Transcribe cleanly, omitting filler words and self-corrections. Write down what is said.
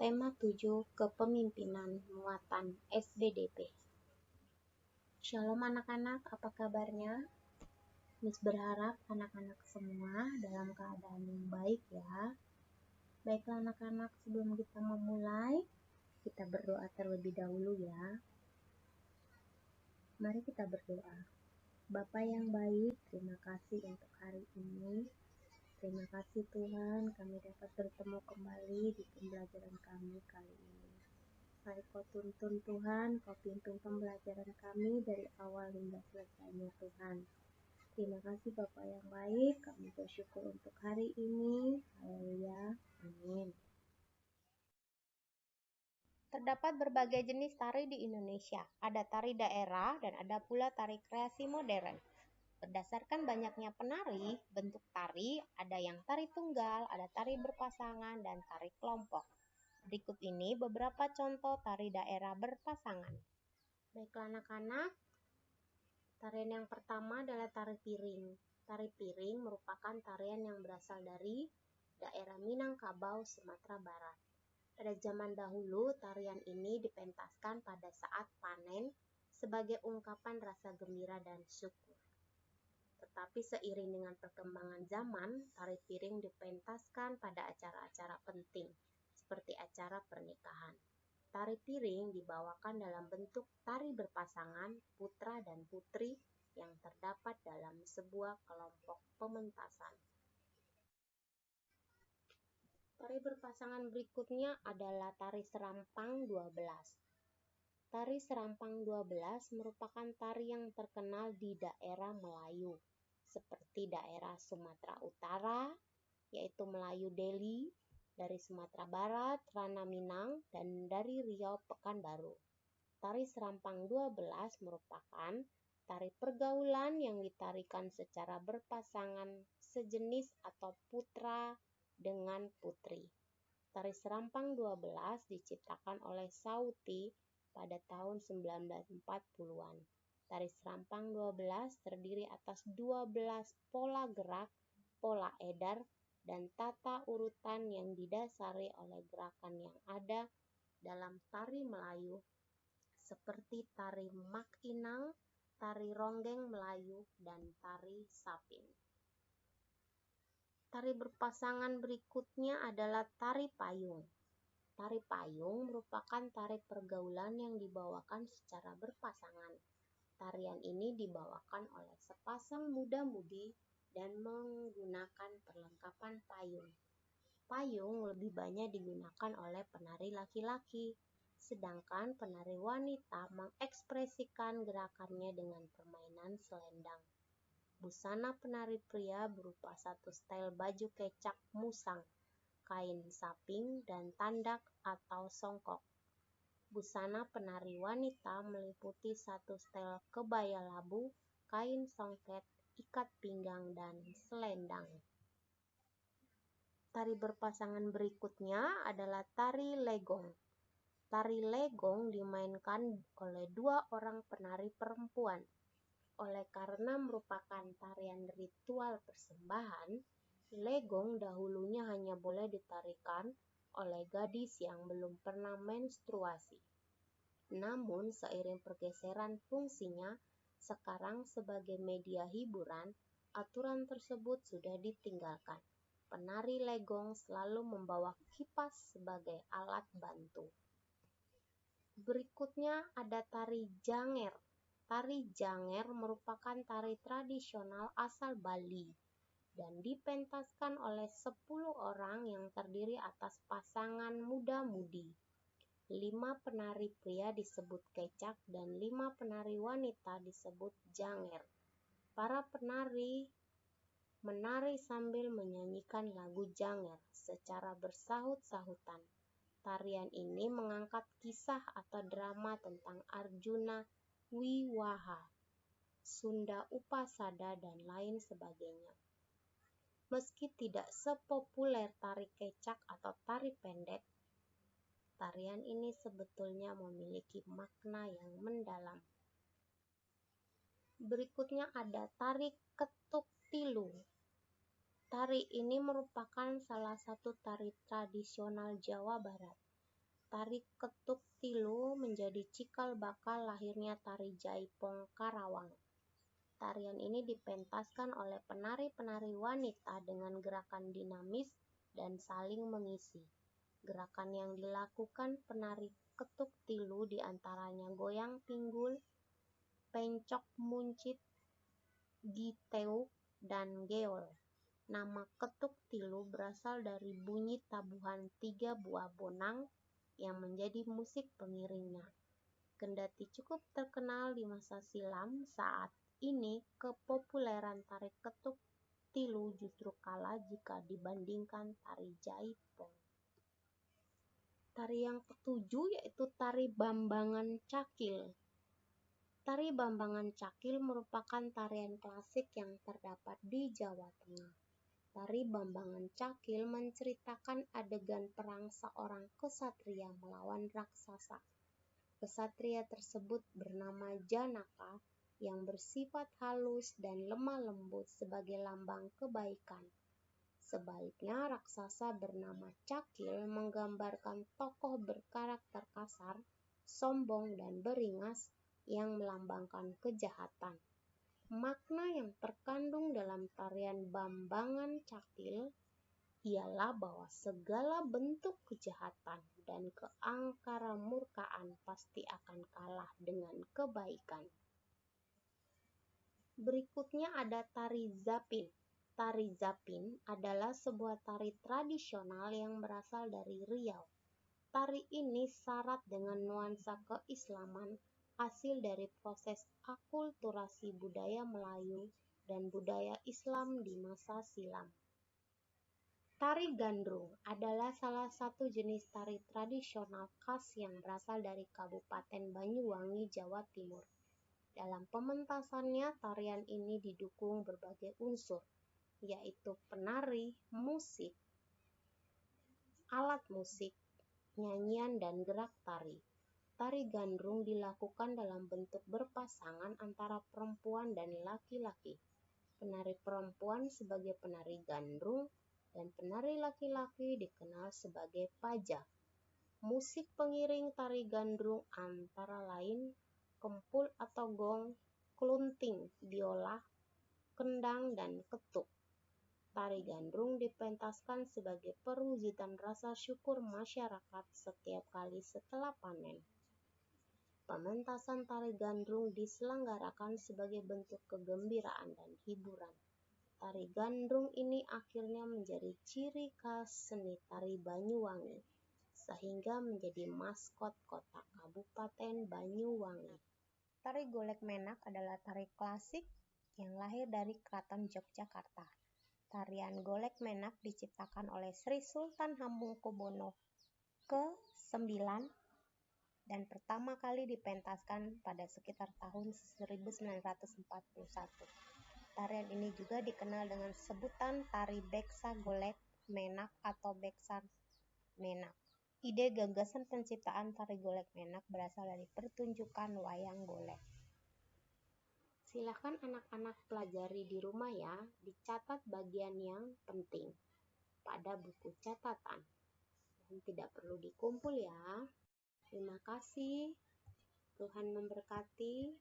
Tema 7 Kepemimpinan Muatan SBDP. Shalom anak-anak, apa kabarnya? Miss berharap anak-anak semua dalam keadaan yang baik ya. Baiklah anak-anak, sebelum kita memulai, kita berdoa terlebih dahulu ya. Mari kita berdoa. Bapa yang baik, terima kasih untuk hari ini. Terima kasih Tuhan, kami dapat bertemu kembali di pembelajaran kami kali ini. Mari Kau tuntun Tuhan, Kau pimpin pembelajaran kami dari awal hingga selesainya Tuhan. Terima kasih Bapa yang baik, kami bersyukur untuk hari ini. Haleluya, amin. Terdapat berbagai jenis tari di Indonesia. Ada tari daerah dan ada pula tari kreasi modern. Berdasarkan banyaknya penari, bentuk tari ada yang tari tunggal, ada tari berpasangan, dan tari kelompok. Berikut ini beberapa contoh tari daerah berpasangan. Baiklah anak-anak, tarian yang pertama adalah tari piring. Tari piring merupakan tarian yang berasal dari daerah Minangkabau, Sumatera Barat. Pada zaman dahulu, tarian ini dipentaskan pada saat panen sebagai ungkapan rasa gembira dan syukur. Tetapi seiring dengan perkembangan zaman, tari piring dipentaskan pada acara-acara penting, seperti acara pernikahan. Tari piring dibawakan dalam bentuk tari berpasangan putra dan putri yang terdapat dalam sebuah kelompok pementasan. Tari berpasangan berikutnya adalah tari serampang 12. Tari serampang 12 merupakan tari yang terkenal di daerah Melayu, seperti daerah Sumatera Utara, yaitu Melayu Deli, dari Sumatera Barat, Rana Minang, dan dari Riau Pekanbaru. Tari serampang 12 merupakan tari pergaulan yang ditarikan secara berpasangan sejenis atau putra dengan putri. Tari serampang 12 diciptakan oleh Sauti pada tahun 1940-an. Tari serampang 12 terdiri atas 12 pola gerak, pola edar, dan tata urutan yang didasari oleh gerakan yang ada dalam tari Melayu seperti tari mak inang, tari ronggeng Melayu, dan tari sapin. Tari berpasangan berikutnya adalah tari payung. Tari payung merupakan tari pergaulan yang dibawakan secara berpasangan. Tarian ini dibawakan oleh sepasang muda-mudi dan menggunakan perlengkapan payung. Payung lebih banyak digunakan oleh penari laki-laki, sedangkan penari wanita mengekspresikan gerakannya dengan permainan selendang. Busana penari pria berupa satu stel baju kecak musang, kain saping, dan tandak atau songkok. Busana penari wanita meliputi satu stel kebaya labu, kain songket, ikat pinggang, dan selendang. Tari berpasangan berikutnya adalah tari legong. Tari legong dimainkan oleh dua orang penari perempuan. Oleh karena merupakan tarian ritual persembahan, legong dahulunya hanya boleh ditarikan oleh gadis yang belum pernah menstruasi. Namun, seiring pergeseran fungsinya, sekarang sebagai media hiburan, aturan tersebut sudah ditinggalkan. Penari legong selalu membawa kipas sebagai alat bantu. Berikutnya ada tari janger. Tari janger merupakan tari tradisional asal Bali dan dipentaskan oleh 10 orang yang terdiri atas pasangan muda-mudi. 5 penari pria disebut kecak dan 5 penari wanita disebut janger. Para penari menari sambil menyanyikan lagu janger secara bersahut-sahutan. Tarian ini mengangkat kisah atau drama tentang Arjuna Wiwaha, Sunda Upasada, dan lain sebagainya. Meski tidak sepopuler tari kecak atau tari pendek, tarian ini sebetulnya memiliki makna yang mendalam. Berikutnya ada tari ketuk tilu. Tari ini merupakan salah satu tari tradisional Jawa Barat. tari ketuk tilu menjadi cikal bakal lahirnya tari Jaipong Karawang. Tarian ini dipentaskan oleh penari-penari wanita dengan gerakan dinamis dan saling mengisi. Gerakan yang dilakukan penari ketuk tilu diantaranya goyang pinggul, pencok muncit, giteuk, dan geol. Nama ketuk tilu berasal dari bunyi tabuhan 3 buah bonang yang menjadi musik pengiringnya. Kendati cukup terkenal di masa silam, saat ini kepopuleran tari ketuk tilu justru kalah jika dibandingkan tari Jaipong. Tari yang ketujuh yaitu tari Bambangan Cakil. Tari Bambangan Cakil merupakan tarian klasik yang terdapat di Jawa Tengah. Tari Bambangan Cakil menceritakan adegan perang seorang kesatria melawan raksasa. Kesatria tersebut bernama Janaka yang bersifat halus dan lemah lembut sebagai lambang kebaikan. Sebaliknya, raksasa bernama Cakil menggambarkan tokoh berkarakter kasar, sombong, dan beringas yang melambangkan kejahatan. Makna yang terkandung dalam tarian Bambangan Cakil ialah bahwa segala bentuk kejahatan dan keangkaramurkaan pasti akan kalah dengan kebaikan. Berikutnya ada tari Zapin. Tari Zapin adalah sebuah tari tradisional yang berasal dari Riau. Tari ini syarat dengan nuansa keislaman, hasil dari proses akulturasi budaya Melayu dan budaya Islam di masa silam. Tari Gandrung adalah salah satu jenis tari tradisional khas yang berasal dari Kabupaten Banyuwangi, Jawa Timur. Dalam pementasannya, tarian ini didukung berbagai unsur, yaitu penari, musik, alat musik, nyanyian, dan gerak tari. Tari Gandrung dilakukan dalam bentuk berpasangan antara perempuan dan laki-laki. Penari perempuan sebagai penari gandrung dan penari laki-laki dikenal sebagai paja. Musik pengiring tari gandrung antara lain kempul atau gong, klunting, biola, kendang, dan ketuk. Tari gandrung dipentaskan sebagai perwujudan rasa syukur masyarakat setiap kali setelah panen. Pementasan tari gandrung diselenggarakan sebagai bentuk kegembiraan dan hiburan. Tari gandrung ini akhirnya menjadi ciri khas seni tari Banyuwangi, sehingga menjadi maskot kota Kabupaten Banyuwangi. Tari Golek Menak adalah tari klasik yang lahir dari Keraton Yogyakarta. Tarian Golek Menak diciptakan oleh Sri Sultan Hamengkubuwono ke-9 dan pertama kali dipentaskan pada sekitar tahun 1941. Tarian ini juga dikenal dengan sebutan tari Beksa Golek Menak atau Beksa Menak. Ide gagasan penciptaan tari Golek Menak berasal dari pertunjukan wayang golek. Silakan anak-anak pelajari di rumah ya, dicatat bagian yang penting pada buku catatan. Dan tidak perlu dikumpul ya. Terima kasih. Tuhan memberkati.